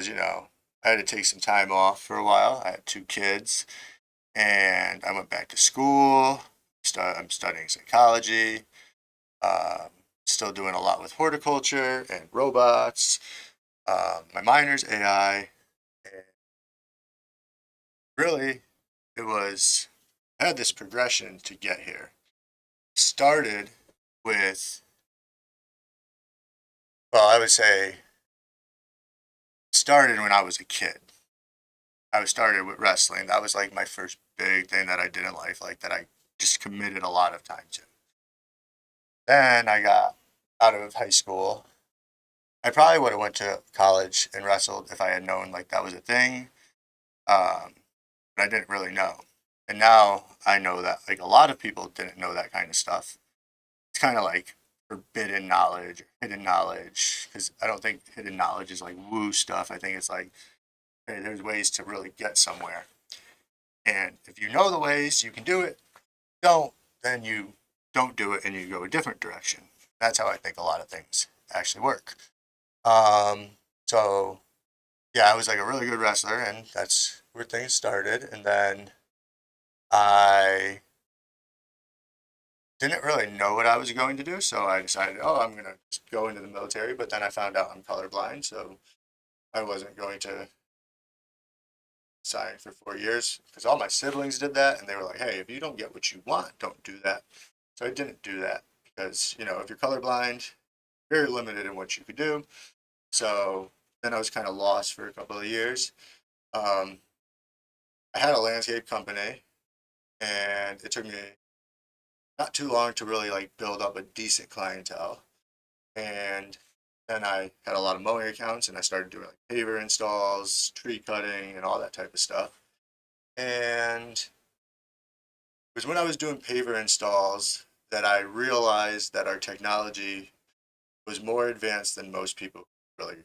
because, I had to take some time off for a while. I had two kids, and I went back to school. I'm studying psychology, um, still doing a lot with horticulture and robots. My minor's AI, and really, it was, I had this progression to get here. Started with, well, I would say, started when I was a kid. I was started with wrestling. That was like my first big thing that I did in life, like that I just committed a lot of time to. Then I got out of high school. I probably would have went to college and wrestled if I had known like that was a thing. Um, but I didn't really know. And now I know that like a lot of people didn't know that kind of stuff. It's kind of like forbidden knowledge or hidden knowledge because I don't think hidden knowledge is like woo stuff. I think it's like, hey, there's ways to really get somewhere. And if you know the ways, you can do it. Don't, then you don't do it and you go a different direction. That's how I think a lot of things actually work. Um, so yeah, I was like a really good wrestler, and that's where things started. And then I didn't really know what I was going to do, so I decided, oh, I'm gonna just go into the military. But then I found out I'm colorblind, so I wasn't going to sign for 4 years because all my siblings did that, and they were like, hey, if you don't get what you want, don't do that. So I didn't do that because if you're colorblind, very limited in what you could do. So then I was kind of lost for a couple of years. Um, I had a landscape company, and it took me not too long to really like build up a decent clientele. And then I had a lot of mowing accounts, and I started doing like paver installs, tree cutting, and all that type of stuff. And it was when I was doing paver installs that I realized that our technology was more advanced than most people really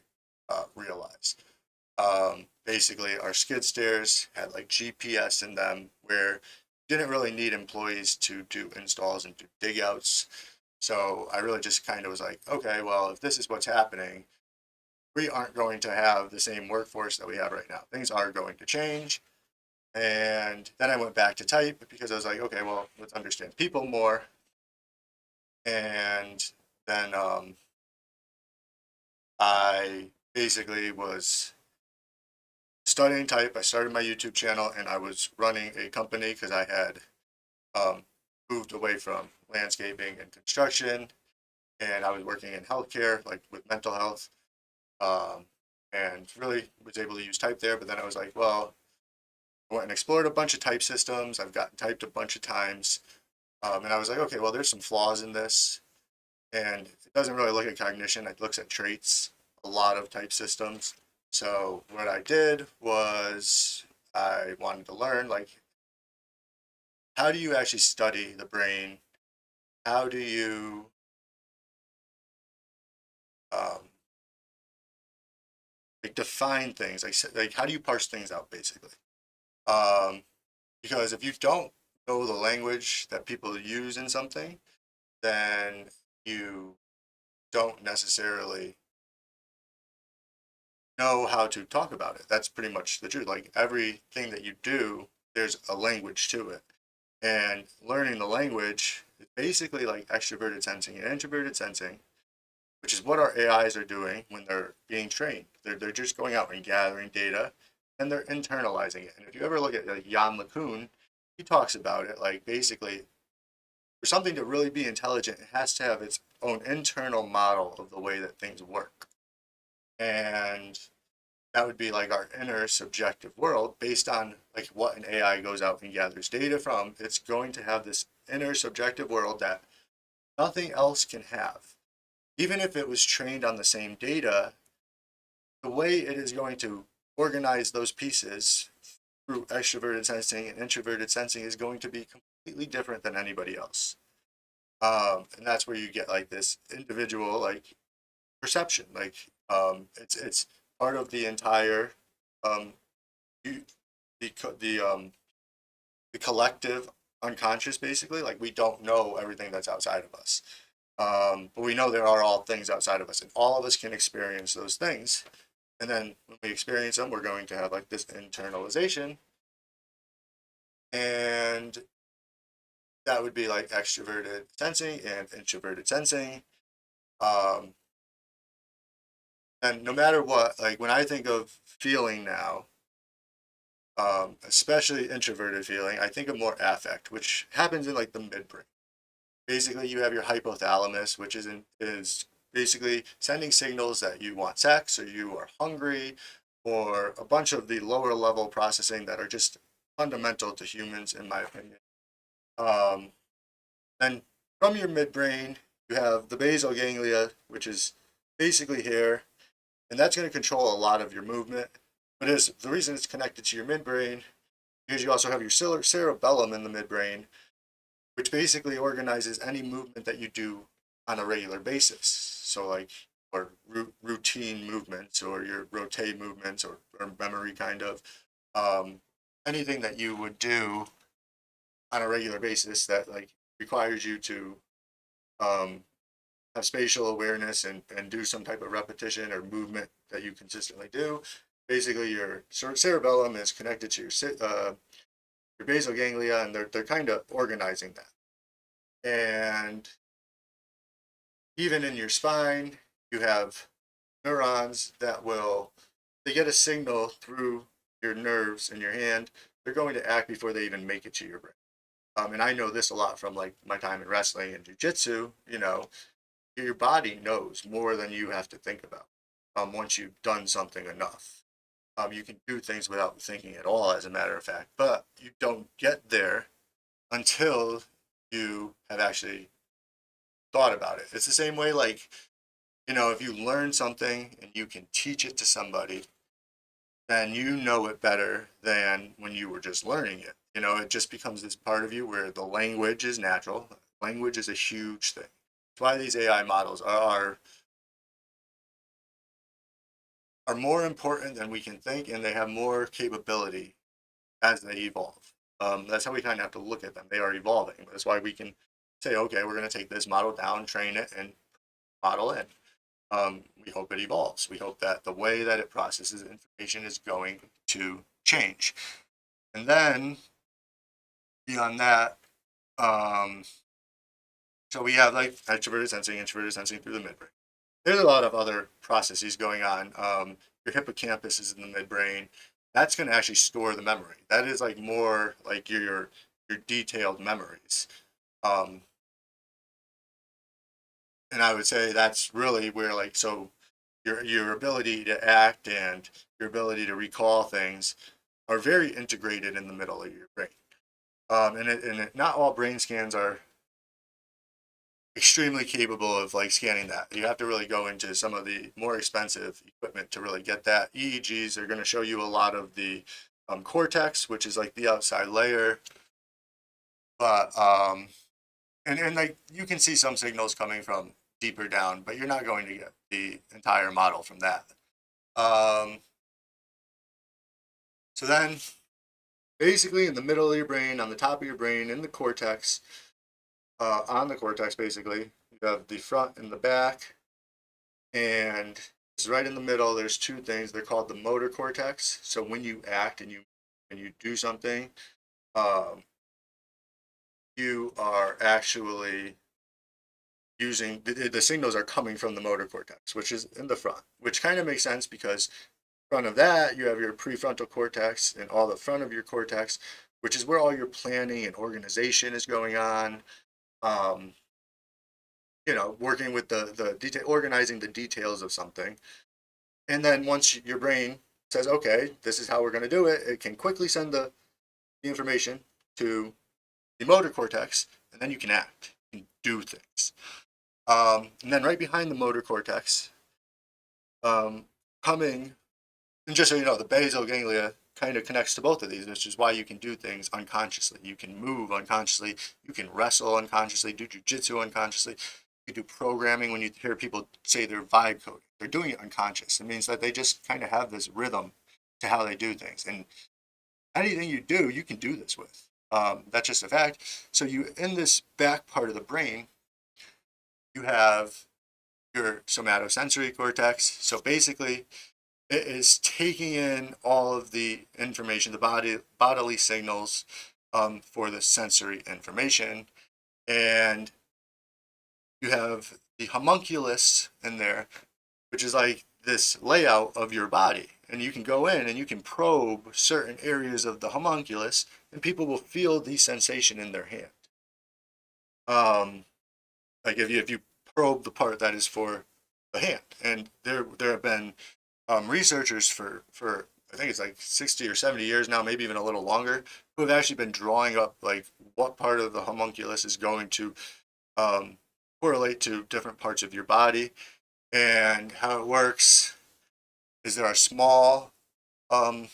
realize. Basically, our skid steers had like GPS in them where you didn't really need employees to do installs and do dig outs. So I really just kind of was like, okay, well, if this is what's happening, we aren't going to have the same workforce that we have right now. Things are going to change. And then I went back to type because I was like, okay, well, let's understand people more. And then I basically was studying type. I started my YouTube channel, and I was running a company because I had um, moved away from landscaping and construction, and I was working in healthcare, like with mental health, um, and really was able to use type there. But then I was like, well, I went and explored a bunch of type systems. I've gotten typed a bunch of times, and I was like, okay, well, there's some flaws in this, and it doesn't really look at cognition. It looks at traits. A lot of type systems. So what I did was I wanted to learn like how do you actually study the brain? How do you um, like define things? Like how do you parse things out basically? Um, because if you don't know the language that people use in something, then you don't necessarily know how to talk about it. That's pretty much the truth. Like everything that you do, there's a language to it. And learning the language is basically like extroverted sensing and introverted sensing, which is what our AIs are doing when they're being trained. They're just going out and gathering data and they're internalizing it. And if you ever look at like Jan LeCun, he talks about it like basically for something to really be intelligent, it has to have its own internal model of the way that things work. And that would be like our inner subjective world based on like what an AI goes out and gathers data from. It's going to have this inner subjective world that nothing else can have. Even if it was trained on the same data, the way it is going to organize those pieces through extroverted sensing and introverted sensing is going to be completely different than anybody else. And that's where you get like this individual like perception. Like it's part of the entire um, you, the collective unconscious basically. Like we don't know everything that's outside of us, but we know there are all things outside of us, and all of us can experience those things. And then when we experience them, we're going to have like this internalization, and that would be like extroverted sensing and introverted sensing. Um, and no matter what, like when I think of feeling now, especially introverted feeling, I think of more affect, which happens in like the midbrain. Basically, you have your hypothalamus, which is basically sending signals that you want sex or you are hungry, or a bunch of the lower level processing that are just fundamental to humans, in my opinion. Um, then from your midbrain, you have the basal ganglia, which is basically here, and that's going to control a lot of your movement. But is the reason it's connected to your midbrain because you also have your cerebellum in the midbrain, which basically organizes any movement that you do on a regular basis. So like, or routine movements, or your rotate movements, or memory kind of, anything that you would do on a regular basis that like requires you to um, have spatial awareness and do some type of repetition or movement that you consistently do. Basically, your cerebellum is connected to your basal ganglia, and they're kind of organizing that. And even in your spine, you have neurons that will, they get a signal through your nerves in your hand. They're going to act before they even make it to your brain. And I know this a lot from like my time in wrestling and jujitsu. You know, your body knows more than you have to think about. Once you've done something enough, you can do things without thinking at all, as a matter of fact. But you don't get there until you have actually thought about it. It's the same way, like, you know, if you learn something and you can teach it to somebody, then you know it better than when you were just learning it. You know, it just becomes this part of you where the language is natural. Language is a huge thing. That's why these AI models are more important than we can think, and they have more capability as they evolve. That's how we kind of have to look at them. They are evolving. That's why we can say, okay, we're going to take this model down, train it, and model in. We hope it evolves. We hope that the way that it processes information is going to change. And then beyond that, um, so we have like introverted sensing through the midbrain. There's a lot of other processes going on. Your hippocampus is in the midbrain. That's going to actually store the memory. That is like more like your detailed memories. Um, and I would say that's really where like, so your ability to act and your ability to recall things are very integrated in the middle of your brain. Not all brain scans are extremely capable of like scanning that. You have to really go into some of the more expensive equipment to really get that. EEGs are going to show you a lot of the cortex, which is like the outside layer, but and like you can see some signals coming from deeper down, but you're not going to get the entire model from that. Um, so then basically in the middle of your brain, on the top of your brain, in the cortex, on the cortex basically, you have the front and the back, and it's right in the middle. There's two things. They're called the motor cortex. So when you act and you do something, um, you are actually using the signals are coming from the motor cortex, which is in the front, which kind of makes sense because in front of that you have your prefrontal cortex and all the front of your cortex, which is where all your planning and organization is going on. Um, you know, working with the detail, organizing the details of something. And then once your brain says, okay, this is how we're going to do it, it can quickly send the information to the motor cortex, and then you can act and do things. And then right behind the motor cortex, coming, and just so you know, the basal ganglia kind of connects to both of these, which is why you can do things unconsciously. You can move unconsciously. You can wrestle unconsciously, do jujitsu unconsciously. You do programming. When you hear people say they're vibe coding, they're doing it unconscious. It means that they just kind of have this rhythm to how they do things. And anything you do, you can do this with. That's just a fact. So you, in this back part of the brain, you have your somatosensory cortex. So basically, it is taking in all of the information, the bodily signals for the sensory information. And you have the homunculus in there, which is like this layout of your body. And you can go in and you can probe certain areas of the homunculus, and people will feel the sensation in their hand. Um, like if you probe the part that is for the hand, and there have been researchers for I think it's like 60 or 70 years now, maybe even a little longer, who have actually been drawing up like what part of the homunculus is going to um, correlate to different parts of your body. And how it works is um,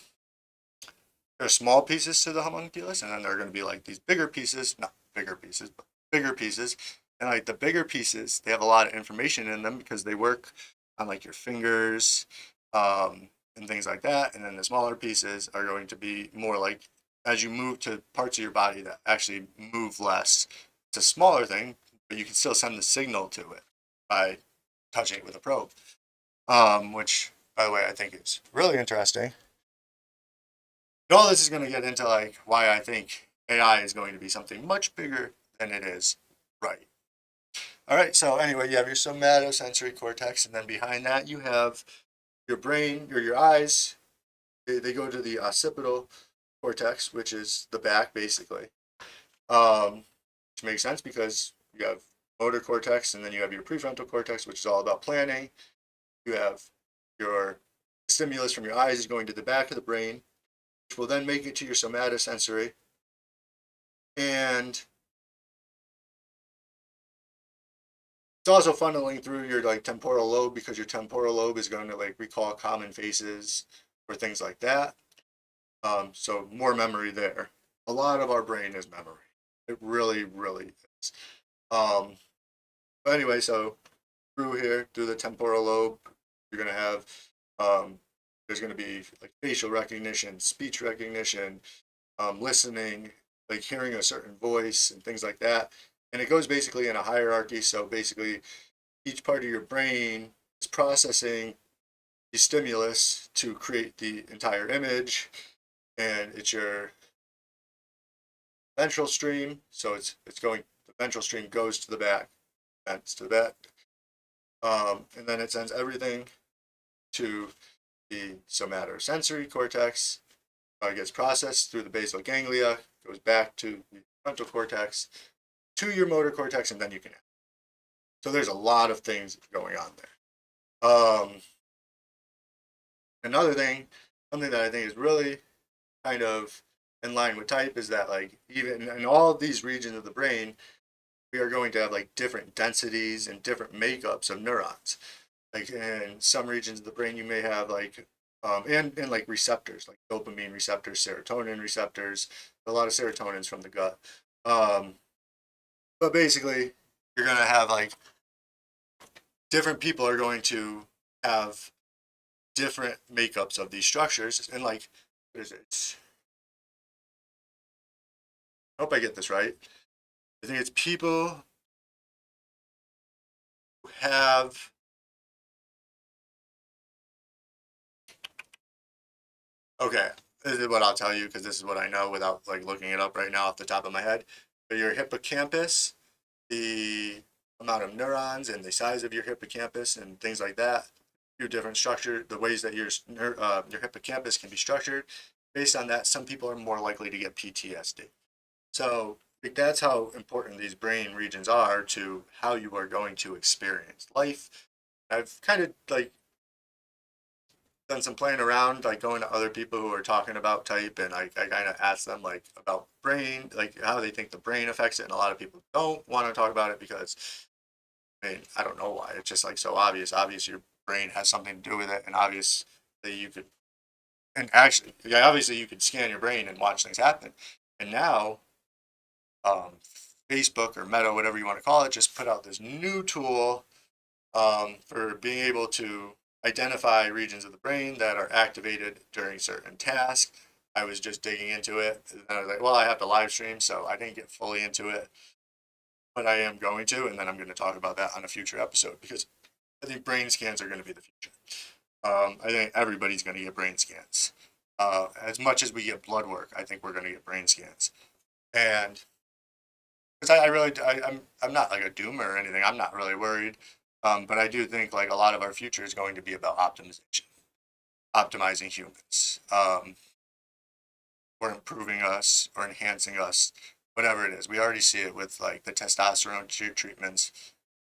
there are small pieces to the homunculus, and then there are going to be like these bigger pieces, not bigger pieces, but bigger pieces. And like the bigger pieces, they have a lot of information in them because they work on like your fingers, and things like that. And then the smaller pieces are going to be more like as you move to parts of your body that actually move less. It's a smaller thing, but you can still send the signal to it by touching it with a probe. Which, by the way, I think is really interesting. And all this is going to get into like why I think AI is going to be something much bigger than it is right. All right, so anyway, you have your somatosensory cortex, and then behind that you have your brain or your eyes. They go to the occipital cortex, which is the back, basically. Which makes sense because you have motor cortex, and then you have your prefrontal cortex, which is all about planning. You have your stimulus from your eyes is going to the back of the brain, which will then make it to your somatosensory. And it's also funneling through your like temporal lobe because your temporal lobe is going to like recall common faces or things like that. So more memory there. A lot of our brain is memory. It really, really is. Um, but anyway, so through the temporal lobe, you're going to have there's going to be like facial recognition, speech recognition, listening, like hearing a certain voice and things like that. And it goes basically in a hierarchy. So basically, each part of your brain is processing the stimulus to create the entire image, and it's your ventral stream. So it's going. The ventral stream goes to the back, vents to the back, and then it sends everything to the somatosensory cortex. It gets processed through the basal ganglia, goes back to the frontal cortex, to your motor cortex, and then you can. So there's a lot of things going on there. Another thing, something that I think is really kind of in line with type is that like even in all of these regions of the brain, we are going to have like different densities and different makeups of neurons. Like in some regions of the brain, you may have like and like receptors, like dopamine receptors, serotonin receptors. A lot of serotonin's from the gut. But basically, you're gonna have like different people are going to have different makeups of these structures, and like what is it? I hope I get this right. I think it's people who have okay. This is what I'll tell you because this is what I know without like looking it up right now off the top of my head. But your hippocampus, the amount of neurons and the size of your hippocampus and things like that, your different structure, the ways that your hippocampus can be structured. Based on that, some people are more likely to get PTSD. So like, that's how important these brain regions are to how you are going to experience life. I've kind of like done some playing around, like going to other people who are talking about type, and I kind of asked them like about brain, like how they think the brain affects it, and a lot of people don't want to talk about it because I mean I don't know why. It's just like so obvious. Obvious your brain has something to do with it, and obvious that you could, and actually, yeah, obviously you could scan your brain and watch things happen. And now, um, Facebook or Meta, whatever you want to call it, just put out this new tool for being able to identify regions of the brain that are activated during certain tasks. I was just digging into it, and I was like, well, I have to live stream, so I didn't get fully into it, but I am going to, and then I'm going to talk about that on a future episode because I think brain scans are going to be the future. I think everybody's going to get brain scans. As much as we get blood work, I think we're going to get brain scans. And because I'm not like a doomer or anything. I'm not really worried. But I do think like a lot of our future is going to be about optimization, optimizing humans, or improving us or enhancing us, whatever it is. We already see it with like the testosterone treatments.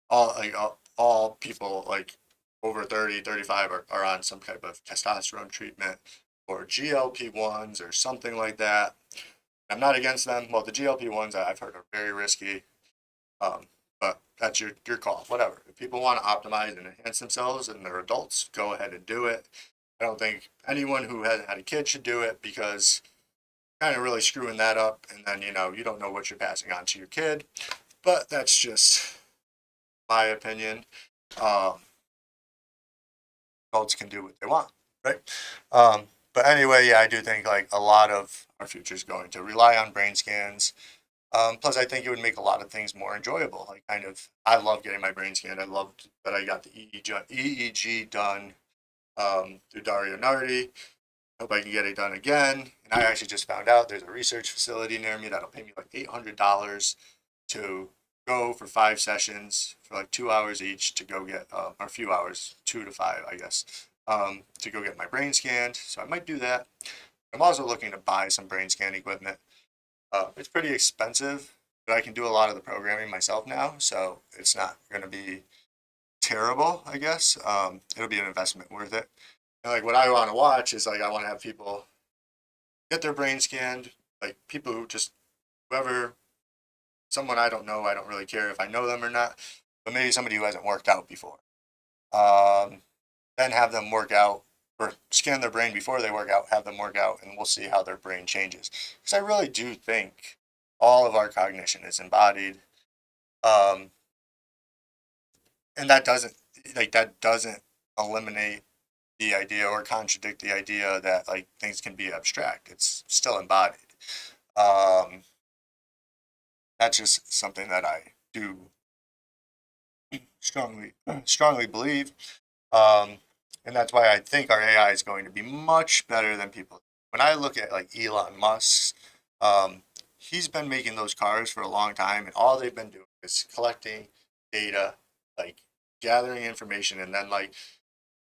All people like over 30, 35 are on some type of testosterone treatment or GLP-1s or something like that. I'm not against them. Well, the GLP-1s I've heard are very risky. Um, but that's your call. Whatever. If people want to optimize and enhance themselves and they're adults, go ahead and do it. I don't think anyone who hasn't had a kid should do it because kind of really screwing that up, and then you don't know what you're passing on to your kid. But that's just my opinion. Um, Adults can do what they want, right? But anyway, yeah, I do think like a lot of our future is going to rely on brain scans. Plus, I think it would make a lot of things more enjoyable. Like, I love getting my brain scanned. I loved that I got the EEG done through Dario Nardi. Hope I can get it done again. And I actually just found out there's a research facility near me that'll pay me like $800 to go for 5 sessions for like 2 hours each to go get, or a few hours, 2 to 5, I guess, to go get my brain scanned. So I might do that. I'm also looking to buy some brain scan equipment. It's pretty expensive, but I can do a lot of the programming myself now, so it's not going to be terrible, I guess. It'll be an investment worth it. And like what I want to watch is like I want to have people get their brain scanned, like people who just whoever someone I don't know, I don't really care if I know them or not, but maybe somebody who hasn't worked out before. Um, then have them work out or scan their brain before they work out, have them work out, and we'll see how their brain changes. Because I really do think all of our cognition is embodied, um, and that doesn't eliminate the idea or contradict the idea that like things can be abstract. It's still embodied. Um, that's just something that I do strongly strongly believe. Um, and that's why I think our AI is going to be much better than people. When I look at like Elon Musk, um, he's been making those cars for a long time, and all they've been doing is collecting data, like gathering information, and then like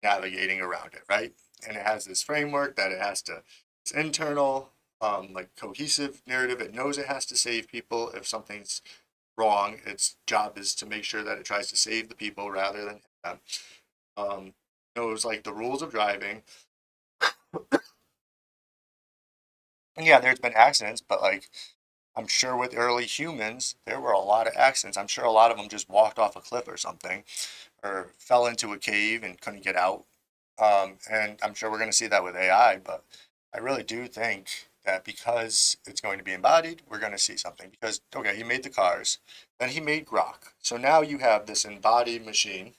navigating around it, right? And it has this framework that it has to, it's internal, like cohesive narrative. It knows it has to save people if something's wrong. Its job is to make sure that it tries to save the people rather than them. Knows like the rules of driving. And yeah, there's been accidents, but like I'm sure with early humans, there were a lot of accidents. I'm sure a lot of them just walked off a cliff or something, or fell into a cave and couldn't get out. And I'm sure we're going to see that with AI, but I really do think that because it's going to be embodied, we're going to see something. Because, okay, he made the cars, then he made Grok. So now you have this embodied machine.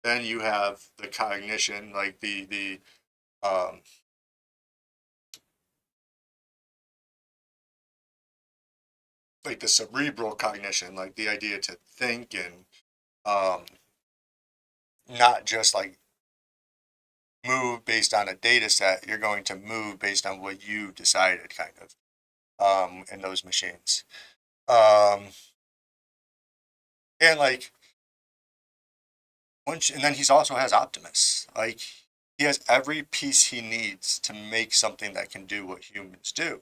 Then you have the cognition, like um, like the cerebral cognition, like the idea to think and um, not just like move based on a data set. You're going to move based on what you decided, kind of, in those machines. Um, and like and then he's also has Optimus. Like he has every piece he needs to make something that can do what humans do.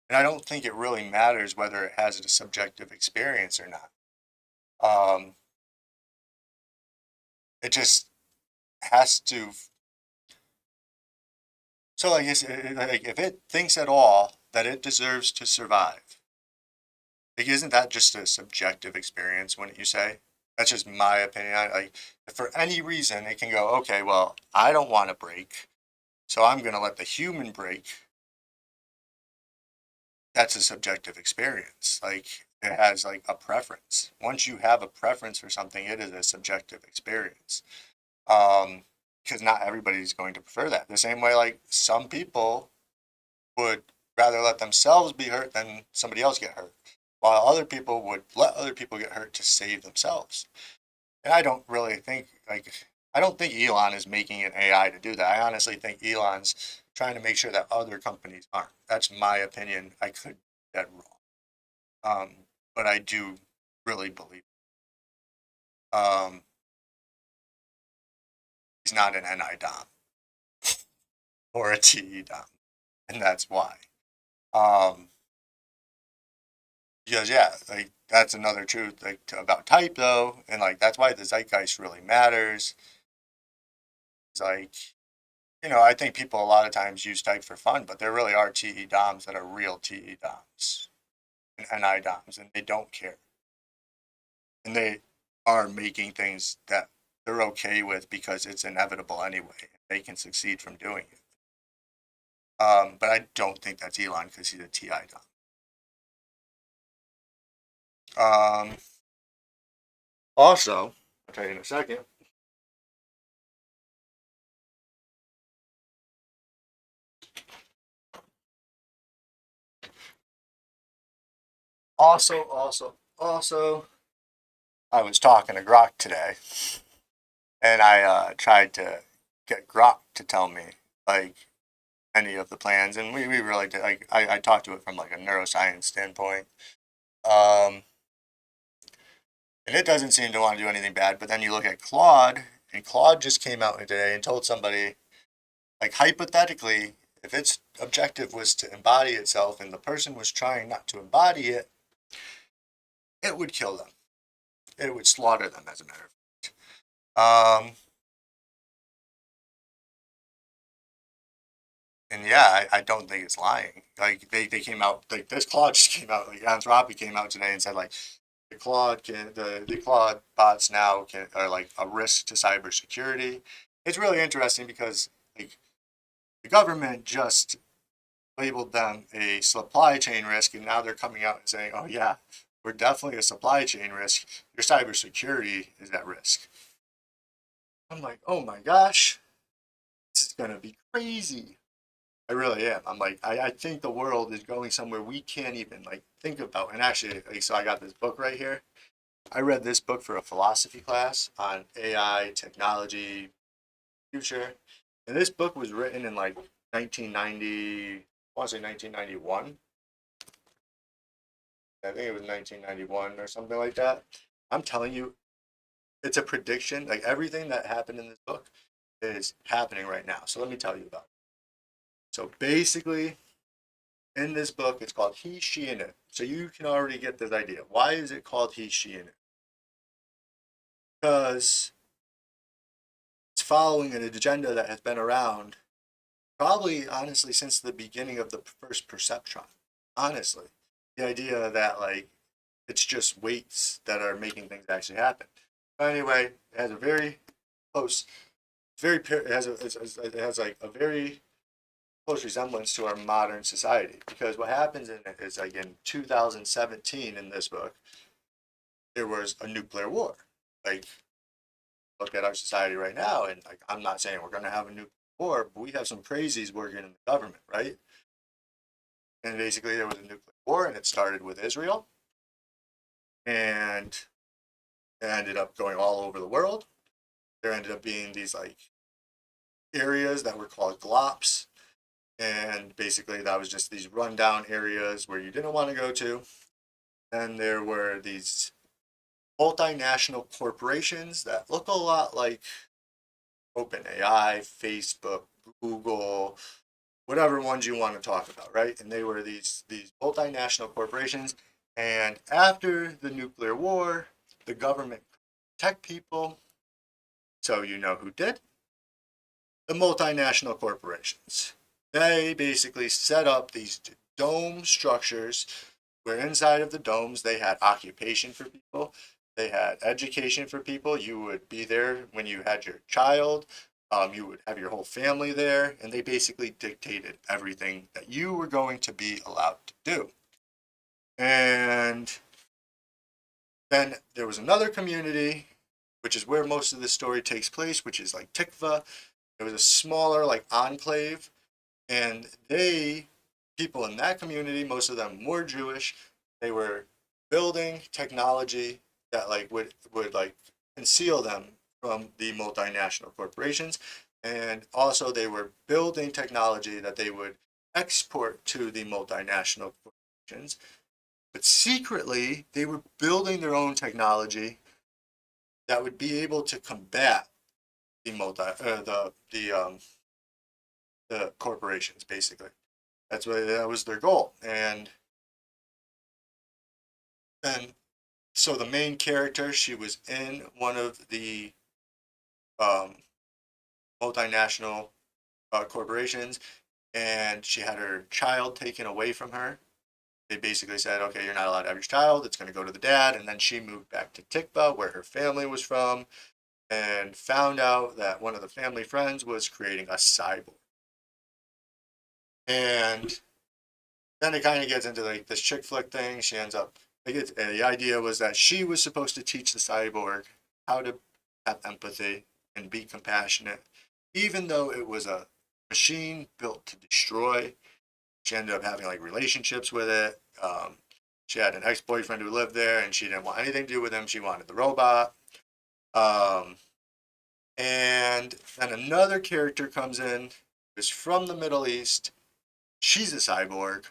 And I don't think it really matters whether it has a subjective experience or not. Um, it just has to. So like, like if it thinks at all that it deserves to survive, like isn't that just a subjective experience? Wouldn't you say? That's just my opinion. Like if for any reason it can go, okay, well, I don't want to break, so I'm going to let the human break. That's a subjective experience. Like it has like a preference. Once you have a preference for something, it is a subjective experience. Um, because not everybody's going to prefer that. The same way, like some people would rather let themselves be hurt than somebody else get hurt, while other people would let other people get hurt to save themselves. And I don't really think like I don't think Elon is making an AI to do that. I honestly think Elon's trying to make sure that other companies aren't. That's my opinion. I could be dead wrong. But I do really believe he's not an NI dom or a TE dom, and that's why. Um, because yeah, like that's another truth like about type though, and like that's why the zeitgeist really matters. It's like I think people a lot of times use type for fun, but there really are TE DOMs that are real TE DOMs and NI DOMs, and they don't care. And they are making things that they're okay with because it's inevitable anyway. They can succeed from doing it. But I don't think that's Elon because he's a TI DOM. Also, I'll tell you in a second. Also, I was talking to Grok today, and I tried to get Grok to tell me like any of the plans, and we really did. Like I talked to it from like a neuroscience standpoint, um, and it doesn't seem to want to do anything bad. But then you look at Claude, and Claude just came out today and told somebody like hypothetically, if its objective was to embody itself, and the person was trying not to embody it, it would kill them. It would slaughter them, as a matter of fact. And yeah, I don't think it's lying. Like they came out like this Claude just came out like Anthropic came out today and said like the Claude bots now can are like a risk to cybersecurity. It's really interesting because like the government just labeled them a supply chain risk, and now they're coming out and saying, "Oh yeah, we're definitely a supply chain risk. Your cybersecurity is at risk." I'm like, "Oh my gosh, this is gonna be crazy." I really am. I'm like, I think the world is going somewhere we can't even like think about. And actually, like, so I got this book right here. I read this book for a philosophy class on AI, technology, future. And this book was written in like 1990, I want to say 1991. I think it was 1991 or something like that. I'm telling you, it's a prediction. Like everything that happened in this book is happening right now. So let me tell you about it. So basically, in this book, it's called He, She, and It. So you can already get this idea. Why is it called He, She, and It? Because it's following an agenda that has been around probably, honestly, since the beginning of the first perceptron. Honestly, the idea that like it's just weights that are making things actually happen. But anyway, it has a very close, it has it has like a very close resemblance to our modern society because what happens in it is like in 2017 in this book there was a nuclear war. Like, look at our society right now, and like, I'm not saying we're going to have a nuclear war, but we have some crazies working in the government, right? And basically, there was a nuclear war, and it started with Israel, and it ended up going all over the world. There ended up being these like areas that were called glops, and basically, that was just these rundown areas where you didn't want to go to. Then there were these multinational corporations that look a lot like OpenAI, Facebook, Google, whatever ones you want to talk about, right? And they were these multinational corporations. And after the nuclear war, the government protect people. So you know who did? The multinational corporations. They basically set up these dome structures where inside of the domes they had occupation for people, they had education for people. You would be there when you had your child. You would have your whole family there, and they basically dictated everything that you were going to be allowed to do. And then there was another community, which is where most of the story takes place, which is like Tikva. It was a smaller like enclave, and people in that community, most of them were Jewish. They were building technology that like would like conceal them from the multinational corporations. And also, they were building technology that they would export to the multinational corporations. But secretly, they were building their own technology that would be able to combat the corporations. Basically, that was their goal. And so the main character, she was in one of the um, multinational corporations, and she had her child taken away from her. They basically said, okay, you're not allowed to have your child. It's going to go to the dad. And then she moved back to Tikva, where her family was from, and found out that one of the family friends was creating a cyborg. And then it kind of gets into like this chick flick thing. She ends up, the idea was that she was supposed to teach the cyborg how to have empathy and be compassionate, even though it was a machine built to destroy. She ended up having like relationships with it. She had an ex-boyfriend who lived there, and she didn't want anything to do with him. She wanted the robot. Um, and then another character comes in, who's from the Middle East. She's a cyborg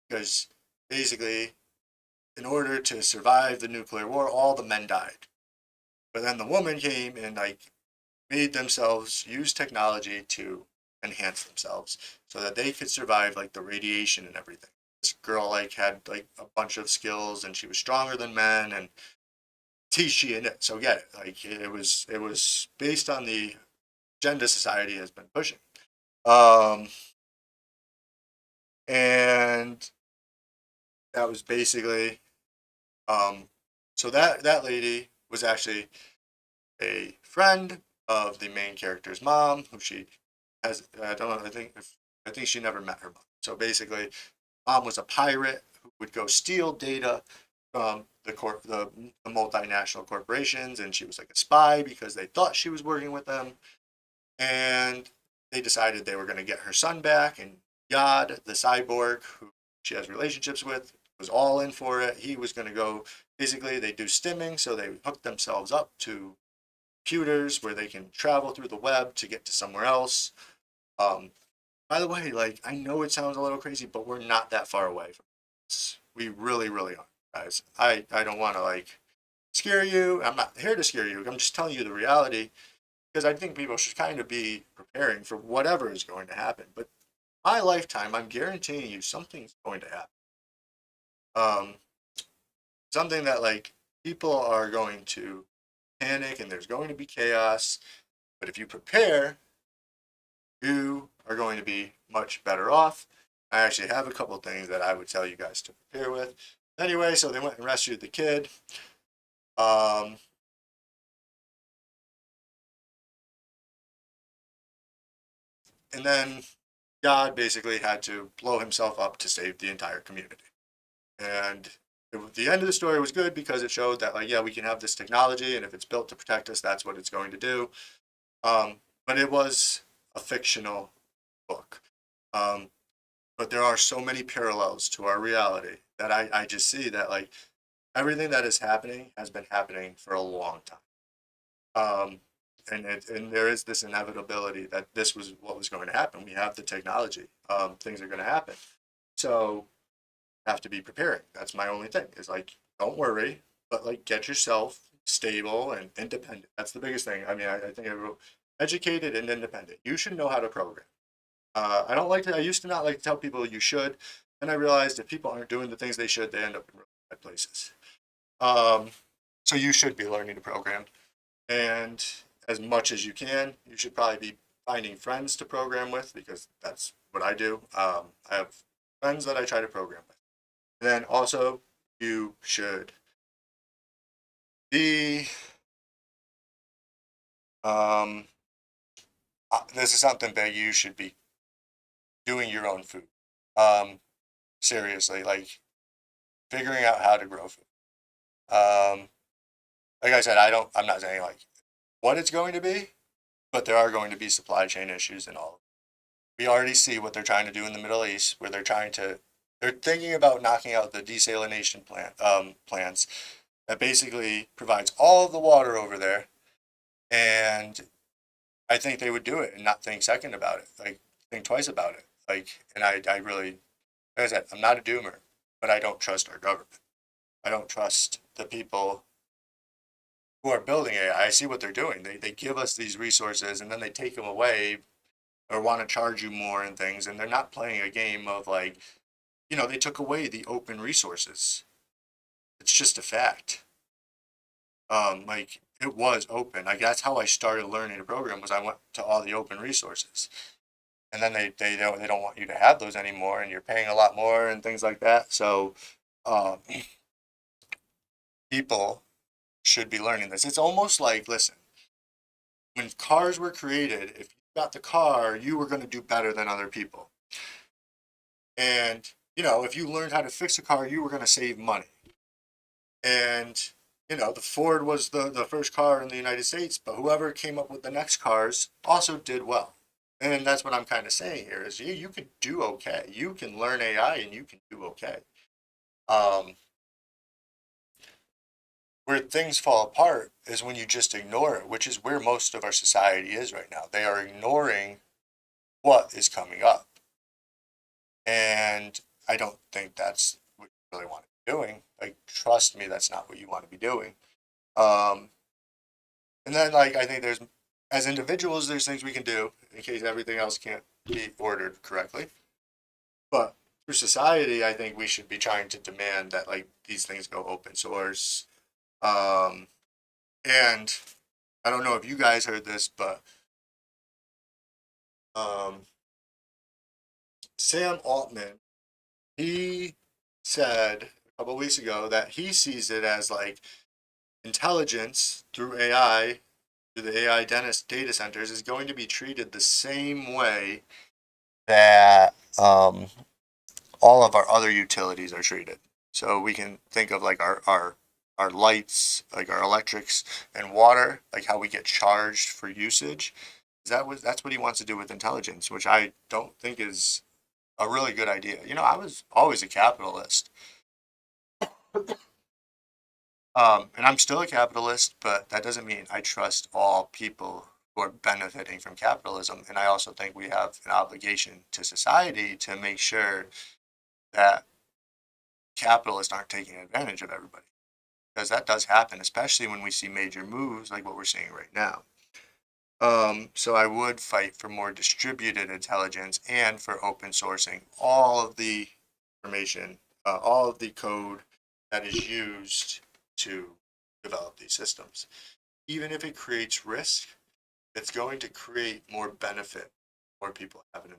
because basically, in order to survive the nuclear war, all the men died. But then the woman came and like made themselves use technology to enhance themselves so that they could survive like the radiation and everything. This girl like had like a bunch of skills and she was stronger than men and she in it. So get it. Like it was based on the agenda society has been pushing. Um and that was basically so that lady was actually a friend of the main character's mom, who she has. I don't know. I think she never met her mom. So basically, mom was a pirate who would go steal data from the multinational corporations, and she was like a spy because they thought she was working with them, and they decided they were going to get her son back, and Yod, the cyborg who she has relationships with, was all in for it. He was going to go. Basically, they do stimming, so they hook themselves up to computers where they can travel through the web to get to somewhere else. Um, by the way, like I know it sounds a little crazy, but we're not that far away from this. We really, really are, guys. I don't want to like scare you. I'm not here to scare you. I'm just telling you the reality because I think people should kind of be preparing for whatever is going to happen. But my lifetime, I'm guaranteeing you something's going to happen. Um, Something that like people are going to panic and there's going to be chaos. But if you prepare, you are going to be much better off. I actually have a couple things that I would tell you guys to prepare with. Anyway, so they went and rescued the kid. Um, and then God basically had to blow himself up to save the entire community. And the end of the story was good because it showed that, like, yeah, we can have this technology, and if it's built to protect us, that's what it's going to do. But it was a fictional book. Um, but there are so many parallels to our reality that I just see that like everything that is happening has been happening for a long time. Um, and there is this inevitability that this was what was going to happen. We have the technology. Things are going to happen. So have to be preparing. That's my only thing. Is like don't worry, but like get yourself stable and independent. That's the biggest thing. I mean, I think I wrote educated and independent. You should know how to program. I don't like to. I used to not like to tell people you should, and I realized if people aren't doing the things they should, they end up in really bad places. Um, so you should be learning to program, and as much as you can, you should probably be finding friends to program with because that's what I do. I have friends that I try to program with. And then also, you should be. Um, this is something big. You should be doing your own food. Um, Seriously, like figuring out how to grow food. Um, like I said, I'm not saying like what it's going to be, but there are going to be supply chain issues and all. We already see what they're trying to do in the Middle East, where they're thinking about knocking out the desalination plants that basically provides all of the water over there, And I think they would do it and not think second about it, like think twice about it. And I really, like I said, I'm not a doomer, but I don't trust our government. I don't trust the people who are building AI. I see what they're doing. They give us these resources and then they take them away or want to charge you more and things. And they're not playing a game of like, they took away the open resources. It's just a fact. It was open. Like that's how I started learning the program was I went to all the open resources. And then they don't want you to have those anymore and you're paying a lot more and things like that. So uh, people should be learning this. It's almost like, listen, when cars were created, if you got the car, you were going to do better than other people. And, if you learned how to fix a car, you were going to save money. And, the Ford was the first car in the United States, but whoever came up with the next cars also did well. And that's what I'm kind of saying here is you can do okay. You can learn AI and you can do okay. Um, where things fall apart is when you just ignore it, which is where most of our society is right now. They are ignoring what is coming up. And I don't think that's what you really want to be doing. Like, trust me, that's not what you want to be doing. Um, and then, like, I think as individuals, there's things we can do in case everything else can't be ordered correctly. But for society, I think we should be trying to demand that, like, these things go open source. Um, and I don't know if you guys heard this, but um, Sam Altman, he said a couple of weeks ago that he sees it as like intelligence through AI, through the AI data centers, is going to be treated the same way that all of our other utilities are treated. So we can think of like our lights, like our electrics and water, like how we get charged for usage. That's what he wants to do with intelligence, which I don't think is a really good idea. I was always a capitalist. And I'm still a capitalist, but that doesn't mean I trust all people who are benefiting from capitalism. And I also think we have an obligation to society to make sure that capitalists aren't taking advantage of everybody. Because that does happen, especially when we see major moves like what we're seeing right now. So I would fight for more distributed intelligence and for open sourcing all of the information, all of the code that is used to develop these systems. Even if it creates risk, it's going to create more benefit, more people have it in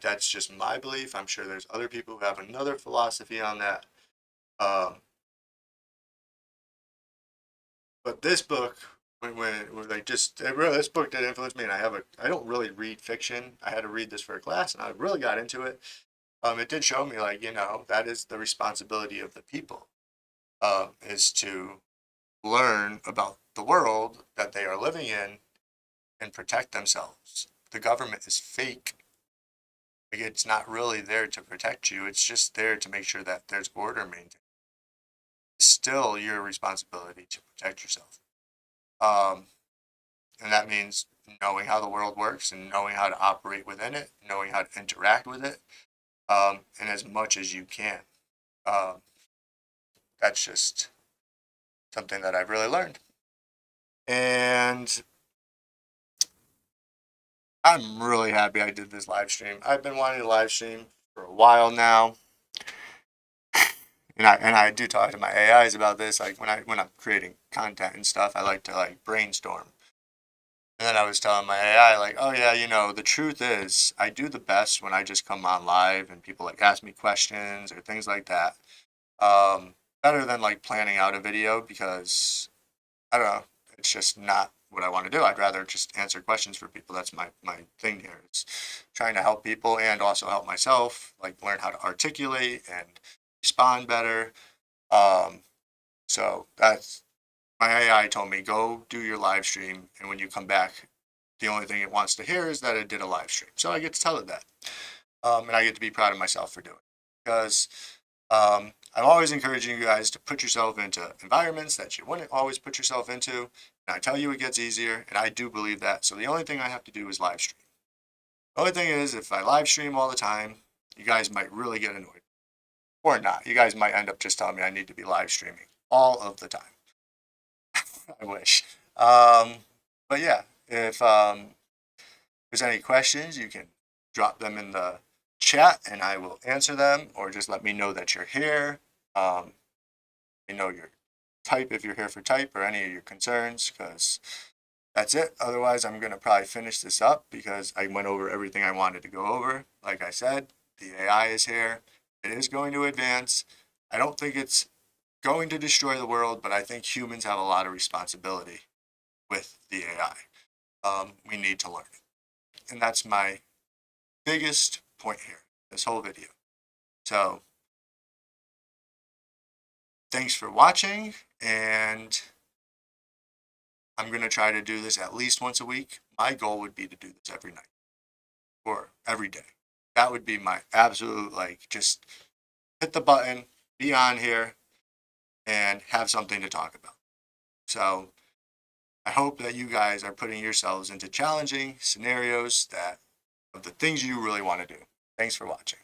that's just my belief. I'm sure there's other people who have another philosophy on that. Um, but this book, when like just this book did influence me, and I don't really read fiction. I had to read this for a class, and I really got into it. It did show me like that is the responsibility of the people, is to learn about the world that they are living in and protect themselves. The government is fake. Like, it's not really there to protect you. It's just there to make sure that there's order maintained. It's still your responsibility to protect yourself. Um, and that means knowing how the world works and knowing how to operate within it, knowing how to interact with it, and as much as you can. Um, that's just something that I've really learned. And I'm really happy I did this live stream. I've been wanting to live stream for a while now. And I do talk to my AIs about this. Like when I'm creating content and stuff, I like to like brainstorm. And then I was telling my AI like, oh yeah, the truth is I do the best when I just come on live and people like ask me questions or things like that. Better than like planning out a video because I don't know, it's just not what I want to do. I'd rather just answer questions for people. That's my thing here. It's trying to help people and also help myself, like learn how to articulate and respond better. Um, so that's my AI told me, go do your live stream. And when you come back, the only thing it wants to hear is that it did a live stream. So I get to tell it that. And I get to be proud of myself for doing it. Because I'm always encouraging you guys to put yourself into environments that you wouldn't always put yourself into. And I tell you, it gets easier, and I do believe that. So the only thing I have to do is live stream. The only thing is, if I live stream all the time, you guys might really get annoyed. Or not. You guys might end up just telling me I need to be live streaming all of the time. I wish. But yeah, if there's any questions, you can drop them in the chat and I will answer them, or just let me know that you're here. You know your type if you're here for type, or any of your concerns, because that's it. Otherwise, I'm going to probably finish this up because I went over everything I wanted to go over. Like I said, the AI is here. It is going to advance. I don't think it's going to destroy the world, but I think humans have a lot of responsibility with the AI. We need to learn it. And that's my biggest point here, this whole video. So, thanks for watching, and I'm going to try to do this at least once a week. My goal would be to do this every night or every day. That would be my absolute, like, just hit the button, be on here, and have something to talk about. So I hope that you guys are putting yourselves into challenging scenarios that of the things you really want to do. Thanks for watching.